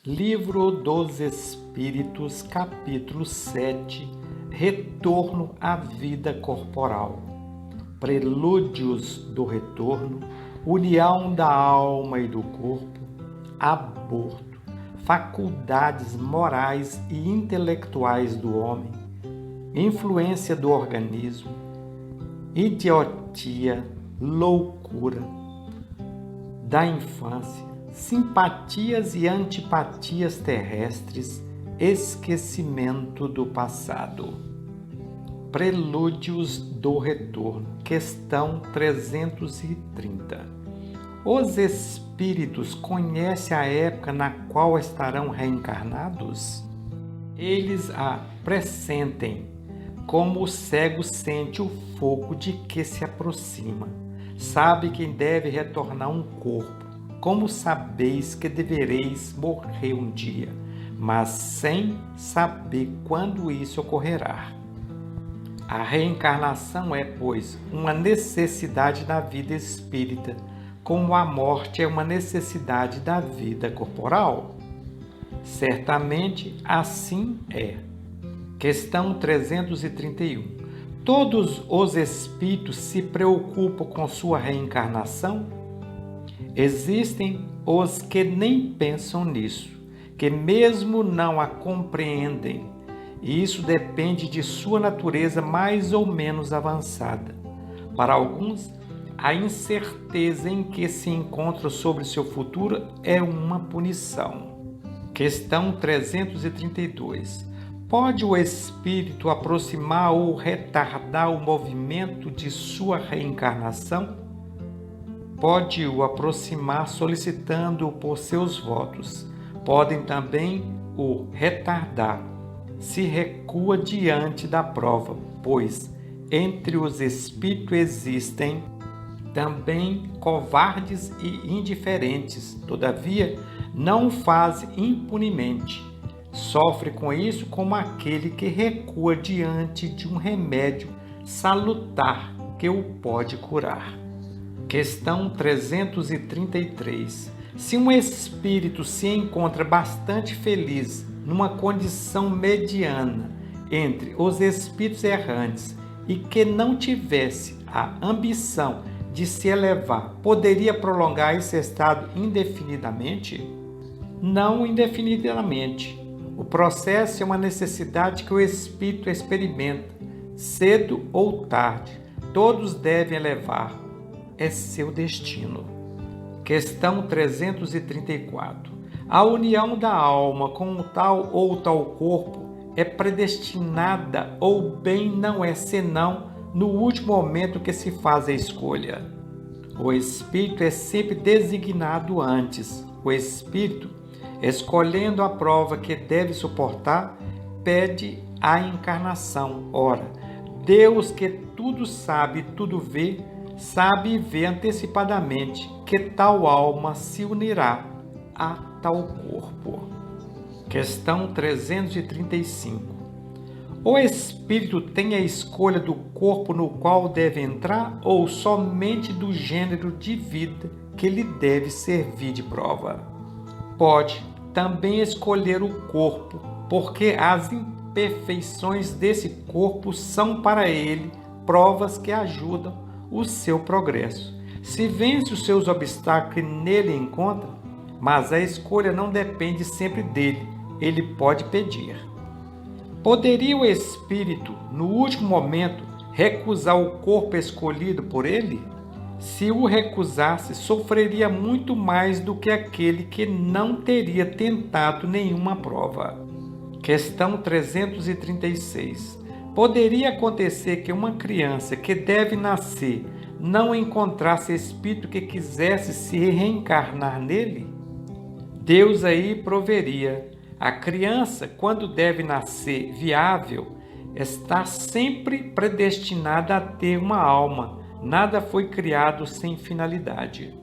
Livro dos Espíritos, capítulo 7, Retorno à vida corporal. Prelúdios do retorno, união da alma e do corpo, aborto, faculdades morais e intelectuais do homem, influência do organismo, idiotia, loucura da infância, simpatias e antipatias terrestres, esquecimento do passado. Prelúdios do retorno, questão 330. Os espíritos conhecem a época na qual estarão reencarnados? Eles a pressentem, como o cego sente o fogo de que se aproxima. Sabe que deve retornar um corpo. Como sabeis que devereis morrer um dia, mas sem saber quando isso ocorrerá. A reencarnação é, pois, uma necessidade da vida espírita, como a morte é uma necessidade da vida corporal. Certamente assim é. Questão 331. Todos os espíritos se preocupam com sua reencarnação? Existem os que nem pensam nisso, que mesmo não a compreendem, e isso depende de sua natureza mais ou menos avançada. Para alguns, a incerteza em que se encontram sobre seu futuro é uma punição. Questão 332. Pode o espírito aproximar ou retardar o movimento de sua reencarnação? Pode-o aproximar solicitando-o por seus votos. Podem também o retardar, se recua diante da prova, pois entre os espíritos existem também covardes e indiferentes. Todavia, não o faz impunemente. Sofre com isso como aquele que recua diante de um remédio salutar que o pode curar. Questão 333. Se um espírito se encontra bastante feliz numa condição mediana entre os espíritos errantes e que não tivesse a ambição de se elevar, poderia prolongar esse estado indefinidamente? Não indefinidamente. O processo é uma necessidade que o espírito experimenta, cedo ou tarde. Todos devem elevar. É seu destino. Questão 334. A união da alma com um tal ou tal corpo é predestinada ou bem não é senão no último momento que se faz a escolha. O espírito é sempre designado antes. O espírito, escolhendo a prova que deve suportar, pede a encarnação. Ora, Deus que tudo sabe e tudo vê, sabe e vê antecipadamente que tal alma se unirá a tal corpo. Questão 335. O espírito tem a escolha do corpo no qual deve entrar ou somente do gênero de vida que lhe deve servir de prova? Pode também escolher o corpo, porque as imperfeições desse corpo são para ele provas que ajudam o seu progresso. Se vence os seus obstáculos que nele encontra, mas a escolha não depende sempre dele, ele pode pedir. Poderia o espírito, no último momento, recusar o corpo escolhido por ele? Se o recusasse, sofreria muito mais do que aquele que não teria tentado nenhuma prova. Questão 336. Poderia acontecer que uma criança que deve nascer não encontrasse espírito que quisesse se reencarnar nele? Deus aí proveria. A criança, quando deve nascer viável, está sempre predestinada a ter uma alma. Nada foi criado sem finalidade.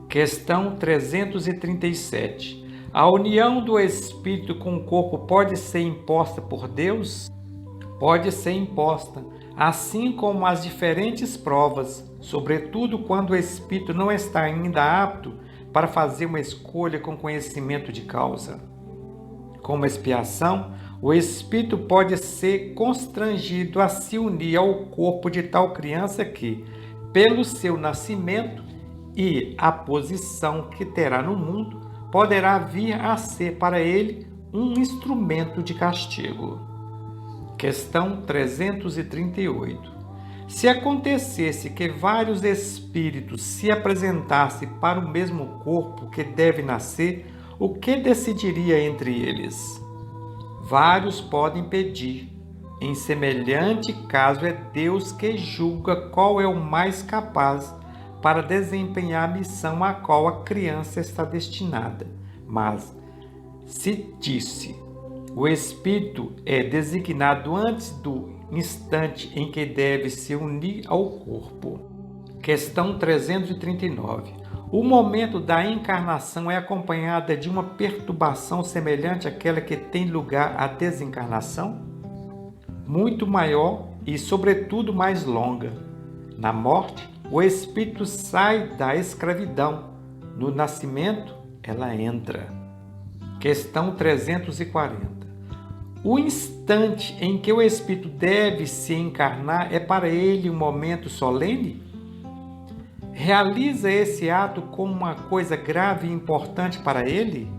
Questão 337. A união do espírito com o corpo pode ser imposta por Deus? Pode ser imposta, assim como as diferentes provas, sobretudo quando o espírito não está ainda apto para fazer uma escolha com conhecimento de causa. Como expiação, o espírito pode ser constrangido a se unir ao corpo de tal criança que, pelo seu nascimento e a posição que terá no mundo, poderá vir a ser para ele um instrumento de castigo. Questão 338. Se acontecesse que vários espíritos se apresentassem para o mesmo corpo que deve nascer, o que decidiria entre eles? Vários podem pedir. Em semelhante caso, é Deus que julga qual é o mais capaz para desempenhar a missão a qual a criança está destinada. Mas, se disse, o espírito é designado antes do instante em que deve se unir ao corpo. Questão 339. O momento da encarnação é acompanhada de uma perturbação semelhante àquela que tem lugar à desencarnação? Muito maior e, sobretudo, mais longa. Na morte, o espírito sai da escravidão. No nascimento, ela entra. Questão 340. O instante em que o espírito deve se encarnar é para ele um momento solene? Realiza esse ato como uma coisa grave e importante para ele?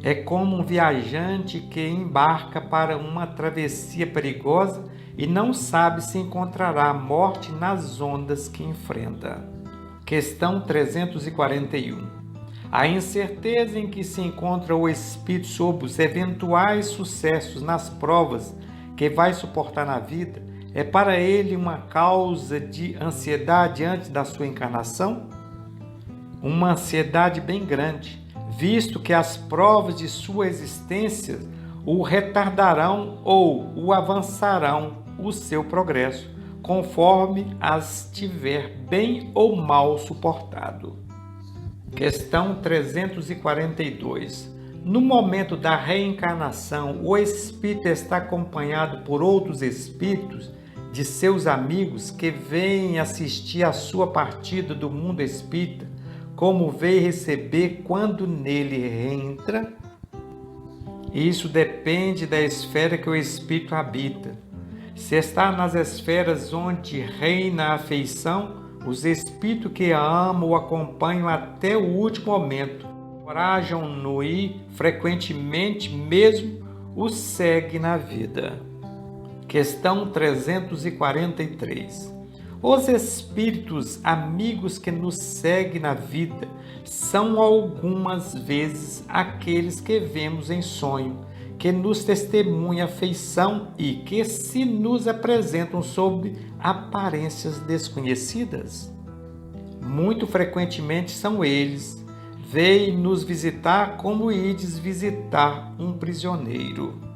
É como um viajante que embarca para uma travessia perigosa e não sabe se encontrará a morte nas ondas que enfrenta. Questão 341. A incerteza em que se encontra o espírito sobre os eventuais sucessos nas provas que vai suportar na vida é para ele uma causa de ansiedade antes da sua encarnação? Uma ansiedade bem grande, visto que as provas de sua existência o retardarão ou o avançarão o seu progresso, conforme as tiver bem ou mal suportado. Questão 342. No momento da reencarnação, o espírito está acompanhado por outros espíritos de seus amigos que vêm assistir à sua partida do mundo espírita, como veio receber quando nele reentra? Isso depende da esfera que o espírito habita. Se está nas esferas onde reina a afeição, os espíritos que amam o acompanham até o último momento, encorajam-no e, frequentemente mesmo, o seguem na vida. Questão 343. Os espíritos amigos que nos seguem na vida são algumas vezes aqueles que vemos em sonho, que nos testemunham afeição e que se nos apresentam sob aparências desconhecidas. Muito frequentemente são eles. Vêm nos visitar como ides visitar um prisioneiro.